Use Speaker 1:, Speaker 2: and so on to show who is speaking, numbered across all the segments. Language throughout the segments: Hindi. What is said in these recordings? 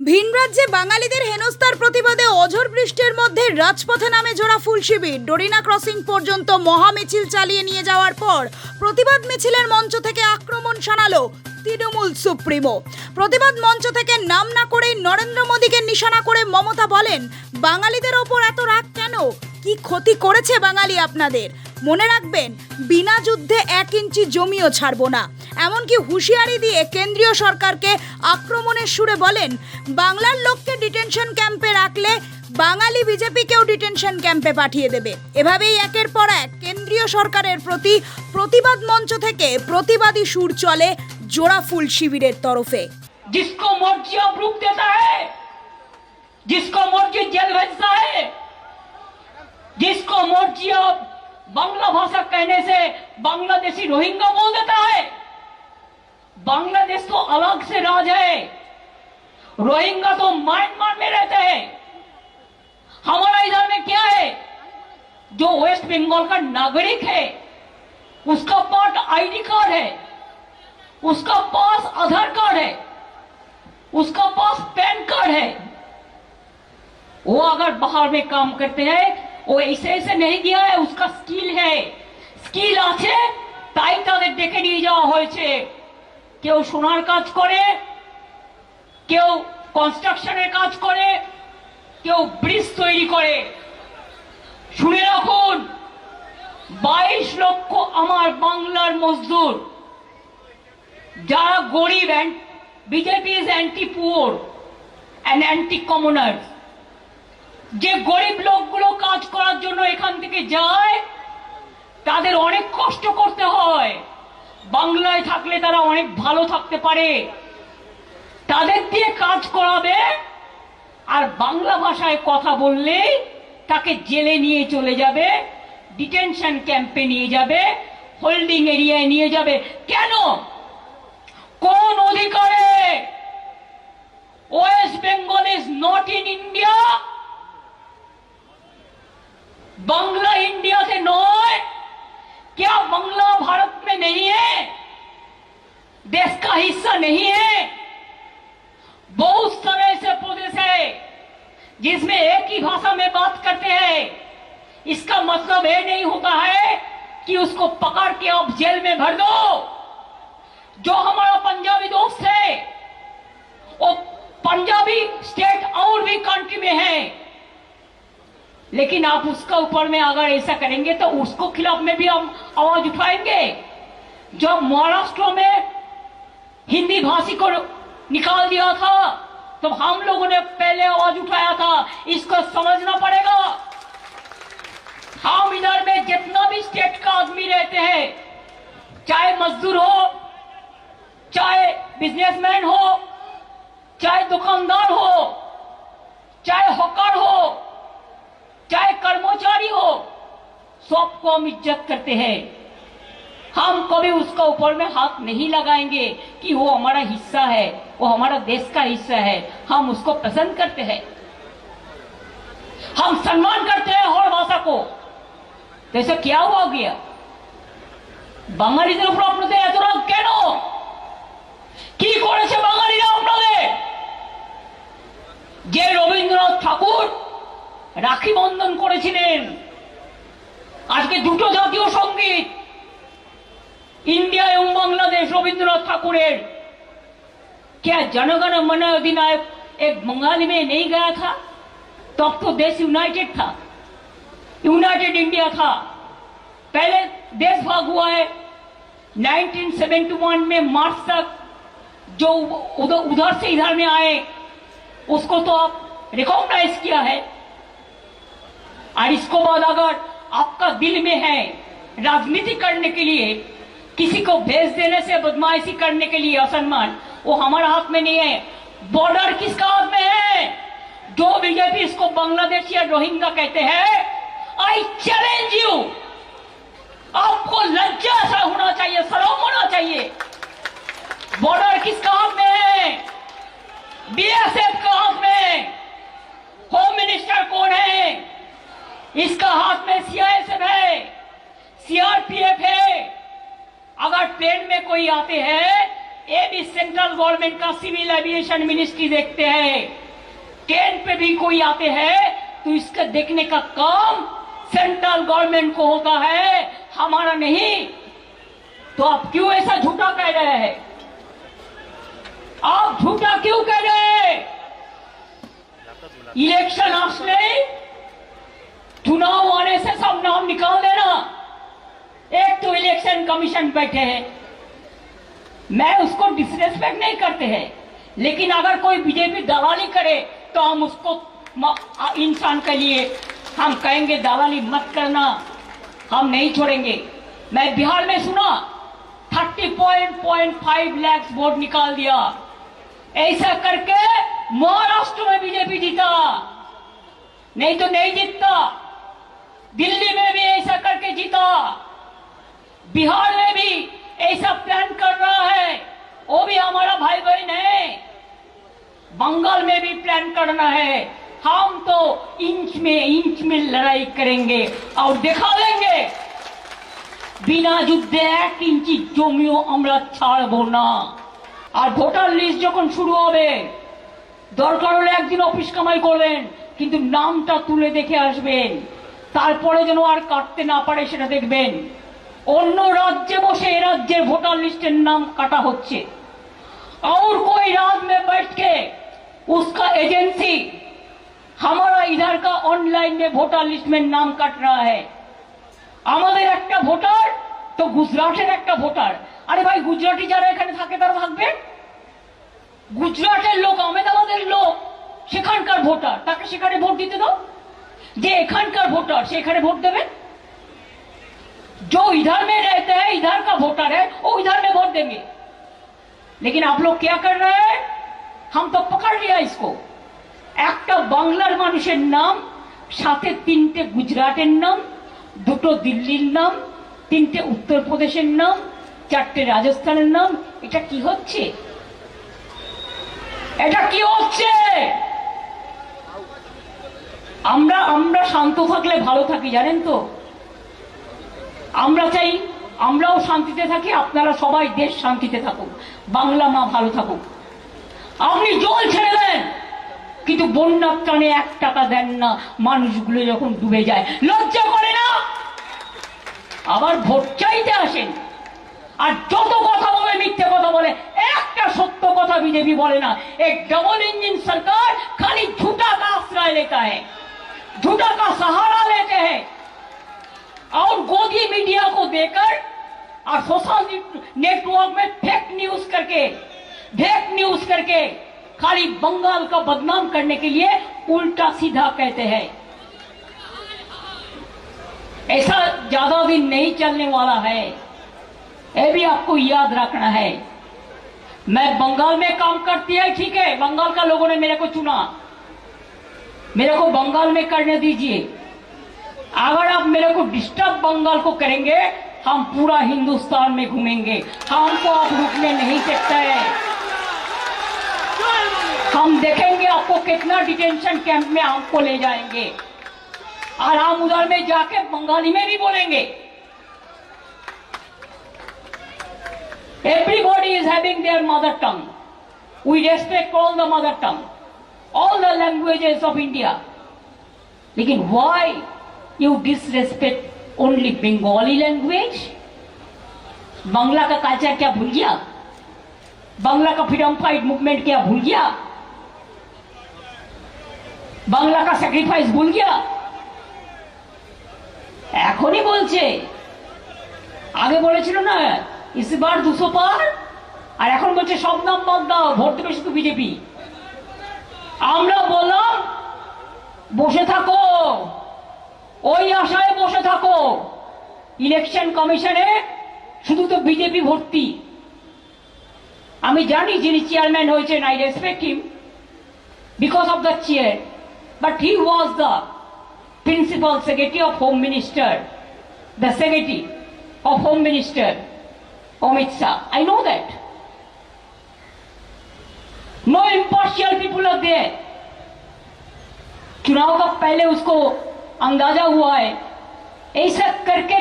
Speaker 1: ভিন রাজ্যে বাঙালিদের হেনস্থার প্রতিবাদে অঝোর বৃষ্টির মধ্যে রাজপথে নামে জোড়া ফুল শিবির। ডোরিনা ক্রসিং পর্যন্ত মহা মিছিল চালিয়ে নিয়ে যাওয়ার পর প্রতিবাদ মিছিলের মঞ্চ থেকে আক্রমণ শানালো তৃণমূল সুপ্রিমো। প্রতিবাদ মঞ্চ থেকে নাম না করে নরেন্দ্র মোদীকে নিশানা করে মমতা বলেন, বাঙালিদের ওপর এত রাগ কেন? কি ক্ষতি করেছে বাঙালি আপনাদের? মনে রাখবেন, বিনা যুদ্ধে 1 ইঞ্চি জমিও ছাড়বো না। এমনকি হুঁশিয়ারি দিয়ে কেন্দ্রীয় সরকারকে আক্রমণের সুরে বলেন, বাংলার লোককে ডিটেনশন ক্যাম্পে রাখলে বাঙালি বিজেপিকেও ডিটেনশন ক্যাম্পে পাঠিয়ে দেবে। এভাবেই একের পর এক কেন্দ্রীয় সরকারের প্রতি প্রতিবাদ মঞ্চ থেকে প্রতিবাদী সুর চলে জোড়া ফুল শিবিরের তরফে।
Speaker 2: जिसको मर्जी अब रुक देता है, जिसको मर्जी जेल भेजता है, जिसको मर्जी अब बांग्ला भाषा कहने से बांग्लादेशी रोहिंग्या बोल देता है। बांग्लादेश तो अलग से राज है, रोहिंग्या तो म्यांमार में रहते हैं। हमारा इधर में क्या है? जो वेस्ट बंगाल का नागरिक है उसका पास आईडी कार्ड है, उसका पास आधार कार्ड है, उसका पास पैन कार्ड है। वो अगर बाहर में काम करते हैं, वो ऐसे ऐसे नहीं गया है, उसका स्किल है। स्किल আছে তাই তাদের ডেকে নিয়ে যাওয়া হয়েছে। কেউ সোনার কাজ করে, কেউ কনস্ট্রাকশনের কাজ করে, কেউ ব্রিজ তৈরি করে। শুনে রাখুন, 22 লক্ষ আমার বাংলার মজদুর যারা গরিব, BJP is anti poor and anti commoners. যে গরিব লোকগুলো কাজ করার জন্য এখান থেকে যায়, তাদের অনেক কষ্ট করতে হয়। বাংলায় থাকলে তারা অনেক ভালো থাকতে পারে। তাদের দিয়ে কাজ করাবে, আর বাংলা ভাষায় কথা বললে তাকে জেলে নিয়ে চলে যাবে, ডিটেনশন ক্যাম্পে নিয়ে যাবে, হোল্ডিং এরিয়ায় নিয়ে যাবে। কেন? কোন অধিকারে? West Bengal is not in India. Bangla India से नॉय। क्या बांग्ला भारत में नहीं है? देश का हिस्सा नहीं है? बहुत सारे ऐसे प्रदेश है जिसमें एक ही भाषा में बात करते हैं। इसका मतलब ये नहीं होता है कि उसको पकड़ के आप जेल में भर दो। जो हमारा पंजाबी दोस्त है, वो पंजाबी स्टेट और भी कंट्री में है, लेकिन आप उसका ऊपर में अगर ऐसा करेंगे तो उसको खिलाफ में भी हम आवाज उठाएंगे। जब महाराष्ट्र में हिंदी भाषी को निकाल दिया था, तो हम लोगों ने पहले आवाज उठाया था। इसको समझना पड़ेगा। हम इधर में जितना भी स्टेट का आदमी रहते हैं, चाहे मजदूर हो, चाहे बिजनेसमैन हो, चाहे दुकानदार हो, चाहे हॉकर हो, चाहे कर्मचारी हो, सबको हम इज्जत करते हैं। हम कभी उसका ऊपर में हाथ नहीं लगाएंगे कि वो हमारा हिस्सा है, वो हमारा देश का हिस्सा है। हम उसको पसंद करते हैं, हम सम्मान करते हैं हर भाषा को। तो ऐसा क्या हुआ गया? বাঙালিদের উপর আপনাদের এত রাগ কেন? কি করেছে বাঙালিরা আপনাদের? যে রবীন্দ্রনাথ ঠাকুর রাখি বন্ধন করেছিলেন, আজকে দুটো জাতীয় সঙ্গীত इंडिया एवं बांग्लादेश रविंद्रनाथ ठाकुरेर। क्या जनगण मन अधिनायक एक बंगाली में नहीं गया था? तब तो देश यूनाइटेड था, यूनाइटेड इंडिया था। पहले देश भाग हुआ है 1971 में मार्च तक। जो उधर से इधर में आए उसको तो आप रिकॉग्नाइज किया है। और इसको बाद अगर आपका दिल में है राजनीति करने के लिए, किसी को भेज देने से बदमाशी करने के लिए असम्मान, वो हमारा हाथ में नहीं है। बॉर्डर किसका हाथ में है? जो बीजेपी इसको बांग्लादेश या रोहिंग्या कहते हैं, आई चैलेंज यू। आपको लज्जा सा होना चाहिए, शर्म होना चाहिए। बॉर्डर किसका हाथ में है? बीएसएफ का हाथ में। होम मिनिस्टर कौन है? इसका हाथ में सीआईएसएफ है, सीआरपीएफ है। अगर प्लेन में कोई आते हैं ये भी सेंट्रल गवर्नमेंट का सिविल एविएशन मिनिस्ट्री देखते हैं। ट्रेन पे भी कोई आते हैं तो इसका देखने का काम सेंट्रल गवर्नमेंट को होता है, हमारा नहीं। तो आप क्यों ऐसा झूठा कह रहे हैं? आप झूठा क्यों कह रहे हैं? इलेक्शन आसले चुनाव आने से सब नाम निकाल देना। एक तो इलेक्शन कमीशन बैठे हैं, मैं उसको डिसरेस्पेक्ट नहीं करते हैं, लेकिन अगर कोई बीजेपी दलाली करे तो हम उसको इंसान के लिए हम कहेंगे दलाली मत करना, हम नहीं छोड़ेंगे। मैं बिहार में सुना 30.5 लाख वोट निकाल दिया, ऐसा करके महाराष्ट्र में बीजेपी जीता, नहीं तो नहीं जीतता। दिल्ली में भी ऐसा करके जीता, बिहार में भी ऐसा प्लान कर रहा है, वो भी हमारा भाई बहन है। बंगाल में भी प्लान करना है। हम तो इंच में लड़ाई करेंगे और दिखा देंगे बिना যুদ্ধে 1 ইঞ্চি জমিও আমরা ছাড়বো না। আর ভোটার লিস্ট যখন শুরু হবে দরকার হলে একদিন অফিস কামাই করবেন, কিন্তু নামটা তুলে দেখে আসবেন, তারপরে যেন আর কাটতে না পারে সেটা দেখবেন। অন্য রাজ্যে বসে এ রাজ্যের ভোটার লিস্টের নাম কাটা হচ্ছে, और कोई राज्य में बैठ के उसका एजेंसी हमारा इधर का ऑनलाइन में वोटर लिस्ट में नाम काट रहा है। আমাদের একটা ভোটার তো গুজরাটের একটা ভোটার। আরে ভাই, গুজরাটি যারা এখানে থাকে তারা থাকবে, গুজরাটের লোক আহমেদাবাদের লোক সেখানকার ভোটার, তাকে সেখানে ভোট দিতে দাও। যে এখানকার ভোটার সে এখানে ভোট দেবে, जो इधर में रहते हैं इधर का वोटर है वो इधर में वोट देंगे। लेकिन आप लोग क्या कर रहे हैं? हम तो पकड़ लिया इसको। একটা বাংলার মানুষের নাম, সাথে 3টে গুজরাটের নাম, 2টো দিল্লির নাম, 3টে উত্তরপ্রদেশের নাম, 4টে রাজস্থানের নাম। এটা কি হচ্ছে? এটা কি হচ্ছে? আমরা শান্ত থাকলে ভালো থাকি, জানেন তো। আমরা চাই আমরাও শান্তিতে থাকি, আপনারা সবাই দেশ শান্তিতে থাকুক, বাংলা মা ভালো থাকুক। আপনি জল ছেড়ে দেন কিন্তু বন্যার টানে 1 টাকা দেন না, মানুষগুলো যখন ডুবে যায় লজ্জা করে না? আবার ভোট চাইতে আসেন আর যত কথা বলে মিথ্যে কথা বলে, একটা সত্য কথা बीजेपी बोले ना। एक डबल इंजन सरकार खाली झूठा का आश्रय लेता है, झूठा का सहारा लेते हैं और गोदी मीडिया को देकर और सोशल नेटवर्क में फेक न्यूज करके खाली बंगाल का बदनाम करने के लिए उल्टा सीधा कहते हैं। ऐसा ज्यादा दिन नहीं चलने वाला है, ये भी आपको याद रखना है। मैं बंगाल में काम करती है, ठीक है, बंगाल का लोगों ने मेरे को चुना, मेरे को बंगाल में करने दीजिए। अगर आप मेरे को डिस्टर्ब बंगाल को करेंगे, हम पूरा हिंदुस्तान में घूमेंगे, हमको आप रुकने नहीं सकते। हम देखेंगे आपको कितना डिटेंशन कैंप में हमको ले जाएंगे, और हम उधर में जाके बंगाली में भी बोलेंगे। Everybody is having their mother tongue. We respect all the mother tongue, all the languages of India. लेकिन why you disrespect only Bengali language? Bangla का कल्चर क्या भूल गया? बांग्ला का फ्रीडम फाइट मूवमेंट क्या भूल गया? बांग्ला का सैक्रिफाइस भूल गया? এখনই বলছে, আগে বলেছিল না इस बार 200 পার, আর এখন বলছে সব নাম বাদ দাও, ভোট দেবে শুধু বিজেপি। আমরা বললাম বসে থাকো, ওই আশায় বসে থাকো, ইলেকশন কমিশনে শুধু তো বিজেপি ভর্তি। আমি জানি যিনি চেয়ারম্যান হয়েছেন, I respect him because of the chair, but he was the principal secretary of home minister, the secretary of home minister Amit Shah. I know that. No impartial people are there. चुनाव का पहले उसको अंदाजा हुआ है, ऐसा करके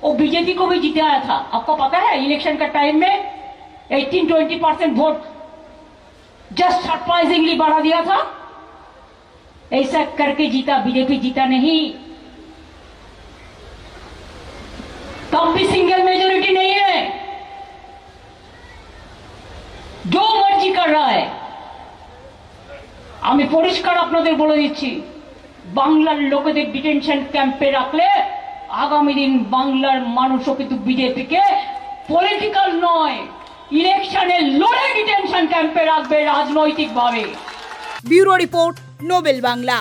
Speaker 2: वो बीजेपी को भी जिताया था। आपको पता है इलेक्शन का टाइम में 18-20% वोट जस्ट सरप्राइजिंगली बढ़ा दिया था। ऐसा करके जीता, बीजेपी जीता नहीं। तब भी सिंगल मेजोरिटी नहीं है, जो मर्जी कर रहा है। আমি পরিষ্কার আপনাদের বলে দিচ্ছি, বাংলার লোকেদের ডিটেনশন ক্যাম্পে রাখলে আগামী দিন বাংলার মানুষও কিন্তু বিজেপিকে পলিটিক্যাল নয়, ইলেকশনে লড়ে ডিটেনশন ক্যাম্পে রাখবে রাজনৈতিকভাবে।
Speaker 1: Bureau report, Nobel Bangla.